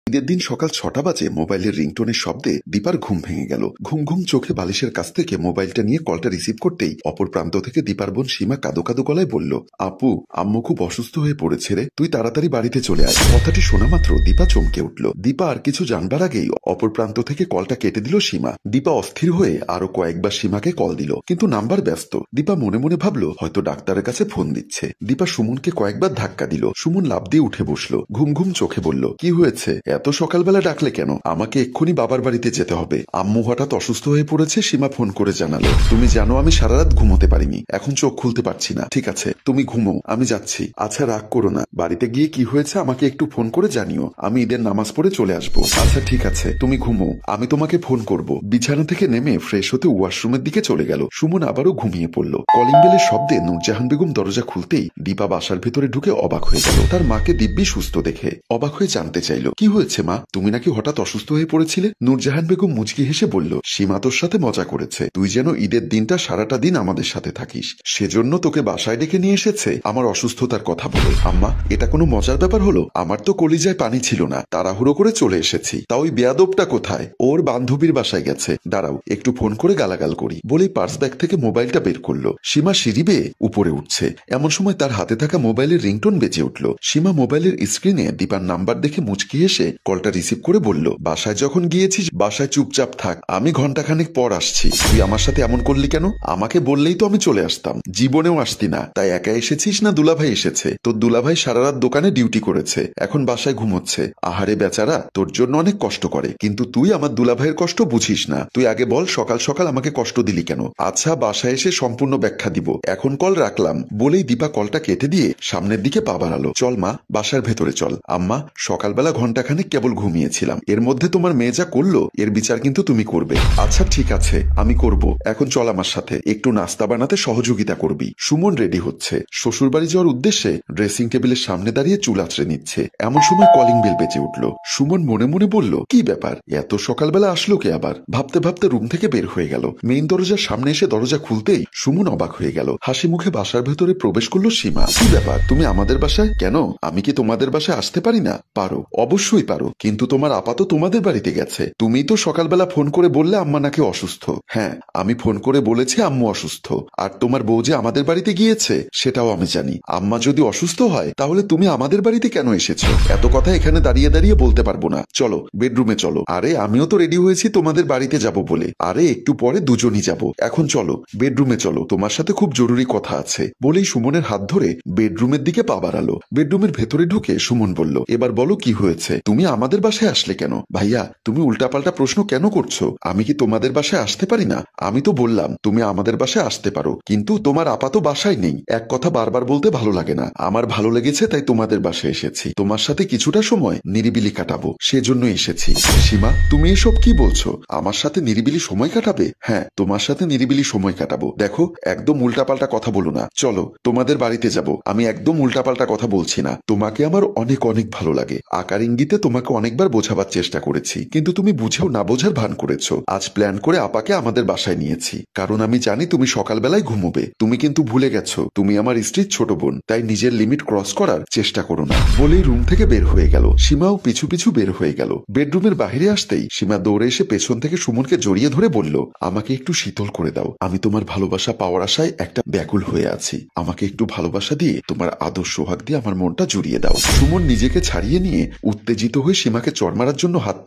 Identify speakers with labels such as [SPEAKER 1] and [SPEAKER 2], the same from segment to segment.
[SPEAKER 1] ঈদের দিন সকাল ৬টা বাজে মোবাইলের রিংটোনের শব্দে দীপার ঘুম ভেঙে গেল। ঘুম ঘুম চোখে বালিশের কাছ থেকে মোবাইলটা নিয়ে কলটা রিসিভ করতেই অপর প্রান্ত থেকে দীপার বোন সীমা কাঁদো কাঁদো গলায় বলল, আপু, আম্মু খুব অসুস্থ হয়ে পড়েছে রে, তুই তাড়াতাড়ি বাড়িতে চলে আয়। কথাটি শোনা মাত্র দীপা চমকে উঠল। দীপা আর কিছু জানবার আগেই অপর প্রান্ত থেকে কলটা কেটে দিল সীমা। দীপা অস্থির হয়ে আরো কয়েকবার সীমাকে কল দিল, কিন্তু নাম্বার ব্যস্ত। দীপা মনে মনে ভাবল হয়তো ডাক্তারের কাছে ফোন দিচ্ছে। দীপা সুমনকে কয়েকবার ধাক্কা দিল। সুমন লাফ দিয়ে উঠে বসলো, ঘুম ঘুম চোখে বলল, কি হয়েছে? এত সকালবেলা ডাকলে কেন? আমাকে এক্ষুনি বাবার বাড়িতে যেতে হবে। আম্মু হঠাৎ অসুস্থ হয়ে পড়েছে, সীমা ফোন করে জানালো। তুমি জানো আমি সারা রাত ঘুমোতে পারিনি, এখন চোখ খুলতে পারছি না। ঠিক আছে, তুমি ঘুমো, আমি যাচ্ছি। আচ্ছা, রাগ করো না, বাড়িতে গিয়ে কি হয়েছে আমাকে একটু ফোন করে জানিও, আমি ঈদের নামাজ পড়ে চলে আসবো। আচ্ছা ঠিক আছে, তুমি ঘুমো, আমি তোমাকে ফোন করব। বিছানা থেকে নেমে ফ্রেশ হতে ওয়াশরুমের দিকে চলে গেল। সুমন আবারও ঘুমিয়ে পড়ল। কলিং বেলের শব্দে নূরজাহান বেগম দরজা খুলতেই দীপা বাসার ভেতরে ঢুকে অবাক হয়ে গেল। তার মাকে দিব্যি সুস্থ দেখে অবাক হয়ে জানতে চাইল, কি হয়েছে মা? তুমি নাকি হঠাৎ অসুস্থ হয়ে পড়েছিলে? নূরজাহান বেগম মুচকি হেসে বলল, সীমা তোর সাথে মজা করেছে। তুই যেন ঈদের দিনটা সারাটা দিন আমাদের সাথে থাকিস, সেজন্য তোকে বাসায় ডেকে নিয়ে এসেছে আমার অসুস্থতার কথা বলে। আম্মা, এটা কোনো মজার ব্যাপার হলো? আমার তো কলিজায় পানি ছিল না, তাড়াহুড়ো করে চলে এসেছি। তা ওই বেয়াদবটা কোথায়? ওর বান্ধবীর বাসায় গেছে, দাঁড়াও একটু ফোন করে গালাগাল করি। বলেই পার্স ব্যাগ থেকে মোবাইলটা বের করলো। সীমা সিঁড়ি বেয়ে উপরে উঠছে, এমন সময় তার হাতে থাকা মোবাইলের রিংটোন বেজে উঠল। সীমা মোবাইলের স্ক্রিনে দীপার নাম্বার দেখে মুচকি হেসে কলটা রিসিভ করে বলল, বাসায় যখন গিয়েছিস বাসায় চুপচাপ থাক, আমি ঘন্টাখানেক পর আসছি। তুই আমার সাথে এমন করলি কেন? আমাকে বললেই তো আমি চলে আসতাম। জীবনেও আসতি না, তাই একা এসেছিস না দুলাভাই এসেছে? তোর দুলাভাই সারা রাত দোকানে ডিউটি করেছে, এখন বাসায় ঘুমোচ্ছে। আহারে বেচারা, তোর জন্য অনেক কষ্ট করে, কিন্তু তুই আমার দুলাভাইয়ের কষ্ট বুঝিস না। তুই আগে বল সকাল সকাল আমাকে কষ্ট দিলি কেন? আচ্ছা, বাসায় এসে সম্পূর্ণ ব্যাখ্যা দিব, এখন কল রাখলাম। বলেই দীপা কলটা কেটে দিয়ে সামনের দিকে পা বাড়ালো। চল মা, বাসার ভেতরে চল। আম্মা, সকালবেলা ঘন্টাখানেক কেবল ঘুমিয়েছিলাম, এর মধ্যে তোমার মেয়ে যা করলো এর বিচার কিন্তু তুমি করবে। আচ্ছা ঠিক আছে, আমি করব। এখন চল আমার সাথে, একটু নাস্তা বানাতে সহযোগিতা করবি। সুমন রেডি হচ্ছে, শ্বশুর বাড়ি যাওয়ার উদ্দেশ্যে ড্রেসিং টেবিলের সামনে দাঁড়িয়ে চুল আঁচড়ে নিচ্ছে। এমন সময় কলিং বেল বেজে উঠল। সুমন মনে মনে বলল, কি ব্যাপার, এত সকালবেলা আসলো কে আবার? ভাবতে ভাবতে রুম থেকে বের হয়ে গেল। মেইন দরজার সামনে এসে দরজা খুলতেই সুমন অবাক হয়ে গেল। হাসি মুখে বাসার ভেতরে প্রবেশ করলো সীমা। কি ব্যাপার, তুমি আমাদের বাসায় কেন? আমি কি তোমাদের বাসায় আসতে পারি না? পারো, অবশ্যই পারো, কিন্তু তোমার আপা তো তোমাদের বাড়িতে গেছে। তুমি তো সকালবেলা ফোন করে বললে আম্মা নাকি অসুস্থ। হ্যাঁ, আমি ফোন করে বলেছি আম্মু অসুস্থ, আর তোমার বউ যে আমাদের বাড়িতে গিয়েছে সেটাও আমি জানি। আম্মা যদি অসুস্থ হয় তাহলে তুমি আমাদের বাড়িতে কেন এসেছো? এত কথা এখানে দাঁড়িয়ে দাঁড়িয়ে বলতে পারবো না, চলো বেডরুমে চলো। আরে আমিও তো রেডি হয়েছি তোমাদের বাড়িতে যাব বলে। আরে একটু পরে দুজনই যাব, এখন চলো বেডরুমে চলো, তোমার সাথে খুব জরুরি কথা আছে। বলেই সুমনের হাত ধরে বেডরুমের দিকে পা বাড়ালো। বেডরুমের ভেতরে ঢুকে সুমন বলল, এবার বলো কি হয়েছে? তুমি আমাদের বাসায় আসলে কেন? ভাইয়া, তুমি উল্টাপাল্টা প্রশ্ন কেন করছো? আমি কি তোমাদের বাসায় আসতে পারি না? আমি তো বললাম তুমি আমাদের বাসায় আসতে পারো, কিন্তু তোমার আপা তো বাসায় নেই। এক কথা বারবার বলতে ভালো লাগে না, আমার ভালো লেগেছে তাই তোমাদের বাসায় এসেছি। তোমার সাথে কিছুটা সময় নিরিবিলি কাটাবো, সেজন্য এসেছি। সীমা, তুমি এসব কি বলছো? আমার সাথে নিরিবিলি সময় কাটাবে? হ্যাঁ, তোমার সাথে নিরিবিলি সময় কাটাবো। দেখো, একদম উল্টাপাল্টা কথা বলো না। চলো তোমাদের বাড়িতে যাব। আমি একদম উল্টাপাল্টা কথা বলছি না। তোমাকে আমার অনেক অনেক ভালো লাগে। আকার ইঙ্গিতে তোমাকে অনেকবার বোঝাবার চেষ্টা করেছি, কিন্তু তুমি বুঝেও না বোঝার ভান করেছো। আজ প্ল্যান করে আপাকে আমাদের বাসায় নিয়েছি, কারণ আমি জানি তুমি সকালবেলায় ঘুমোবে। তুমি কিন্তু ভুলে গেছো তুমি আমার স্ত্রীর ছোট বোন, তাই নিজের লিমিট ক্রস করার চেষ্টা করো না। বলেই রুম থেকে বের হয়ে গেল। সীমাও পিছু পিছু বের হয়ে গেল। বেডরুমের বাহিরে আসতেই সীমা দৌড়ে এসে পেছন থেকে সুমনকে জড়িয়ে ধরে বলল, আমাকে একটু শীতল করে দাও। আমি তোমার ভালোবাসা পাওয়ার আশায় একটা ব্যাকুল হয়ে আছি। আমাকে একটু ভালোবাসা দিয়ে তোমার আদর সোহাগ দিয়ে আমার মনটা জুড়িয়ে দাও। সুমন নিজেকে ছাড়িয়ে নিয়ে উত্তেজিত হয়ে সীমাকে চড় মারার জন্য হাত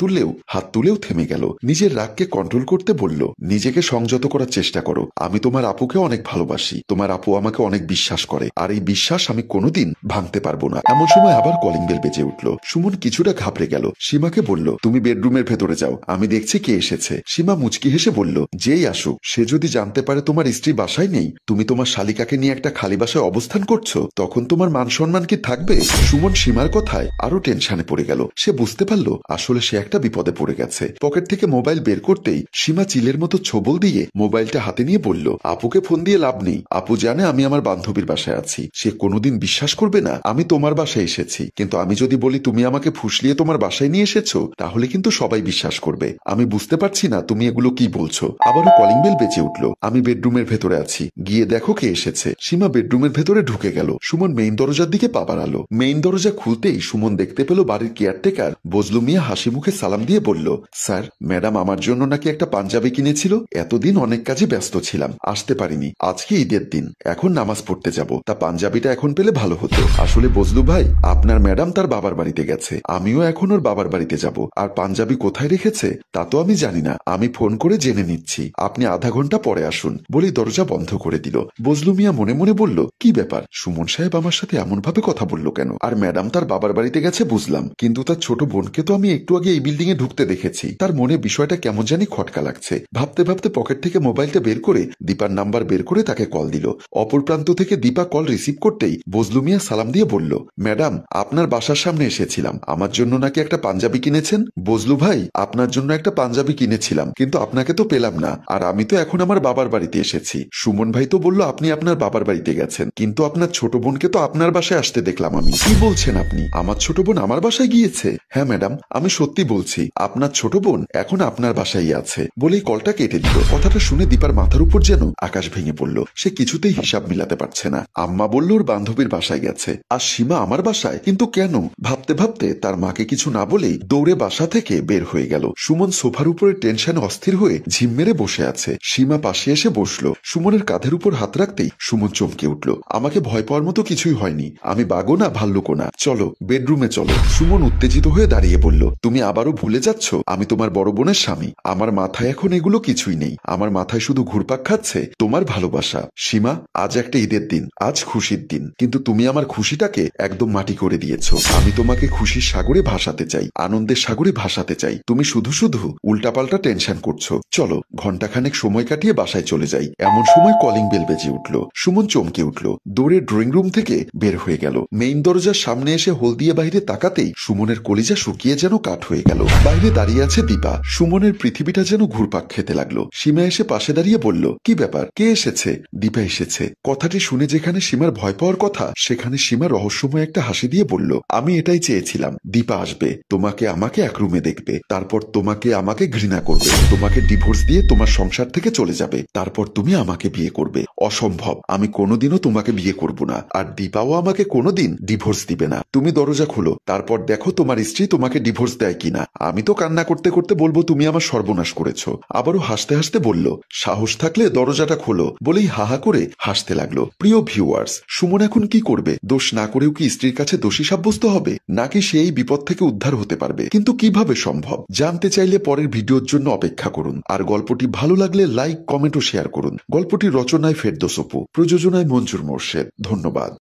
[SPEAKER 1] তুললেও থেমে গেল। নিজের রাগকে কন্ট্রোল করতে বলল, নিজেকে সংযত করার চেষ্টা করো। আমি তোমার আপুকে অনেক ভালোবাসি, তোমার আপু আমাকে অনেক বিশ্বাস করে, আর এই বিশ্বাস আমি কোনোদিন ভাঙতে পারবো না। এমন সময় আবার কলিং বেল বেজে উঠল। সুমন কিছুটা ঘাবড়ে গেল। সীমাকে বলল, তুমি বেডরুমের ভেতরে যাও, আমি দেখছি কে এসেছে। সীমা মুচকি হেসে বলল, যেই আসুক, সে যদি জানতে পারে তোমার স্ত্রী বাসায় নেই, তুমি তোমার শালিকাকে নিয়ে একটা খালি বাসায় অবস্থান করছো, তখন তোমার মান সম্মান কি থাকবে? সুমন সীমার কথায় আরো টেনশনে পড়ে গেল। সে বুঝতে পারল আসলে সে একটা বিপদে পড়ে গেছে। পকেট থেকে মোবাইল বের করতেই সীমা চিলের মতো ছোবল দিয়ে মোবাইলটা হাতে নিয়ে বলল, আপুকে ফোন দিয়ে লাভ নেই। আপু জানে আমি আমার বান্ধবীর বাসায় আছি, সে কোনোদিন বিশ্বাস করবে না আমি তোমার বাসায় এসেছি। কিন্তু আমি যদি বলি তুমি আমাকে ফুসলিয়ে তোমার বাসায় নিয়ে এসেছো, তাহলে কিন্তু সবাই বিশ্বাস করবে। আমি বুঝতে পারছি না তুমি এগুলো কি বলছো। আবারও কলিং বেল বেজে উঠল। আমি বেডরুমের ভেতরে আছি, গিয়ে দেখো কে এসেছে। সীমা বেডরুমের ভেতরে ঢুকে গেল। সুমন মেইন দরজার দিকে পা বাড়ালো। মেইন দরজা খুলতেই সুমন দেখতে পেল বাড়ির কেয়ারটেকার কেয়ারটেকার বজলু মিয়া হাসি মুখে সালাম দিয়ে বলল, স্যার, ম্যাডাম আমার জন্য নাকি একটা পাঞ্জাবি কিনেছিল। এতদিন অনেক কাজে ব্যস্ত ছিলাম, আসতে পারিনি। আজকে ঈদের দিন, এখন নামাজ পড়তে যাব, তা পাঞ্জাবিটা এখন পেলে ভালো হতো। আসলে বজলু ভাই, আপনার ম্যাডাম তার বাবার বাড়িতে গেছে, আমিও এখন ওর বাবার বাড়িতে যাব, আর পাঞ্জাবি কোথায় রেখেছে তা তো আমি জানি না। আমি ফোন করে জেনে নিচ্ছি, আপনি আধা ঘন্টা পরে আসুন বলে দরজা বন্ধ করে দিল। বজলু মিয়া মনে মনে বলল, কি ব্যাপার, সুমন সাহেব আমার সাথে এমন ভাবে কথা বলল কেন? আর ম্যাডাম তার বাবার বাড়িতে গেছে বুঝলাম, কিন্তু তার ছোট বোনকে তো আমি একটু আগে এই বিল্ডিং এ ঢুকতে দেখেছি। তার মনে বিষয়টা কেমন জানি খটকা লাগছে। ভাবতে ভাবতে পকেট থেকে মোবাইলটা বের করে দীপার নাম্বার বের করে তাকে কল দিল। অপর প্রান্ত থেকে দীপা কল রিসিভ করতেই বজলু মিয়া সালাম দিয়ে বলল, ম্যাডাম, আপনার বাসার সামনে এসেছিলাম, আমার জন্য নাকি একটা পাঞ্জাবি কিনেছেন? বজলু ভাই, আপনার জন্য একটা পাঞ্জাবি কিনেছিলাম, কিন্তু আপনাকে তো পেলাম না, আর আমি তো এখন আমার বাবার বাড়িতে এসেছি। সুমন ভাই তো বলল আপনি আপনার বাবার বাড়িতে গেছেন, কিন্তু আপনার ছোট বোনকে তো আপনার বাসায় আসতে দেখলাম আমি। কি বলছেন আপনি? আমার ছোট বোন আমার বাসায় গিয়েছে? হ্যাঁ ম্যাডাম, আমি সত্যি বলছি, আপনার ছোট বোন এখন আপনার বাসায় আছে। বলেই কলটা কেটে দিল। কথাটা শুনে দীপার মাথার উপর যেন আকাশ ভেঙে পড়ল। সে কিছুতেই হিসাব মিলাতে পারছে না। আম্মা বলল ওর বান্ধবীর বাসায় গেছে, আর সীমা আমার বাসায়, কিন্তু কেন? ভাবতে ভাবতে তার মাকে কিছু না বলেই দৌড়ে বাসা থেকে বের হয়ে গেল। সুমন সোফার উপরে টেনশনে অস্থির হয়ে ঝিম মেরে বসে আছে। সীমা পাশে এসে বসলো। সুমনের কাঁধের উপর হাত রাখতেই সুমন চমকে উঠল। আমাকে ভয় পাওয়ার মতো কিছুই হয়নি, আমি বাঘও না ভাল্লুকও না, চলো বেডরুমে চলো। সুমন উত্তেজিত হয়ে দাঁড়িয়ে বলল, তুমি আবারও ভুলে যাচ্ছ আমি তোমার বড় বোনের স্বামী। আমার মাথায় এখন এগুলো কিছুই নেই, আমার মাথায় শুধু ঘুরপাক খাচ্ছে তোমার ভালোবাসা। সীমা, আজ একটা ঈদের দিন, আজ খুশির দিন, কিন্তু তুমি আমার খুশিটাকে একদম মাটি করে দিয়েছো। আমি তোমাকে খুশির সাগরে ভাসাতে চাই, আনন্দের সাগরে ভাসাতে চাই, তুমি শুধু শুধু উল্টাপাল্টা টেনশন করছো। চলো ঘন্টাখানেক সময় কাটিয়ে বাসায় চলে যাই। এমন সময় কলিং বেল বেজে উঠল। সুমন চমকে উঠল, দৌড়ে ড্রয়িং রুম থেকে বের হয়ে গেল। মেইন দরজার সামনে এসে হোল দিয়ে বাইরে তাকাতেই সুমনের কলিজা শুকিয়ে যেন কাঠ হয়ে গেল। বাইরে দাঁড়িয়ে আছে দীপা। সুমনের পৃথিবীটা যেন ঘুরপাক খেতে লাগলো। সীমা এসে পাশে দাঁড়িয়ে বলল, কি ব্যাপার, কে এসেছে? দীপা এসেছে। কথাটি শুনে যেখানে সীমার ভয় পাওয়ার কথা, সেখানে সীমা রহস্যময় একটা হাসি দিয়ে বলল, আমি এটাই চেয়েছিলাম, দীপা আসবে, তোমাকে আমাকে এক রুমে দেখবে, তারপর তোমাকে আমাকে ঘৃণা করবে, তোমাকে ডিভোর্স দিয়ে তোমার সংসার থেকে চলে যাবে, তারপর তুমি আমাকে বিয়ে করবে। অসম্ভব, আমি কোনোদিনও তোমাকে বিয়ে করব না, আর দীপাও আমাকে কোনোদিন ডিভোর্স দিবে না। তুমি দরজা খোলো, তারপর দেখো তোমার স্ত্রী তোমাকে ডিভোর্স দেয় কিনা। আমি তো কান্না করতে করতে বলবো তুমি আমার সর্বনাশ করেছো। আবারও হাসতে হাসতে বলল, সাহস থাকলে দরজাটা খোলো, বলেই হাহা করে হাসতে লাগলো। প্রিয় ভিউয়ার্স, সুমন এখন কি করবে? দোষ না করেও কি স্ত্রীর কাছে দোষী সাব্যস্ত হবে, নাকি সেই বিপদ থেকে উদ্ধার হতে পারবে? কিন্তু কিভাবে সম্ভব? জানতে চাইলে পরের ভিডিওর জন্য অপেক্ষা করুন। আর গল্পটি ভালো লাগলে লাইক, কমেন্ট ও শেয়ার করুন। গল্পটি রচনায় ফেরদৌস অপু, প্রযোজনায় মঞ্জুর মোর্শেদ। ধন্যবাদ।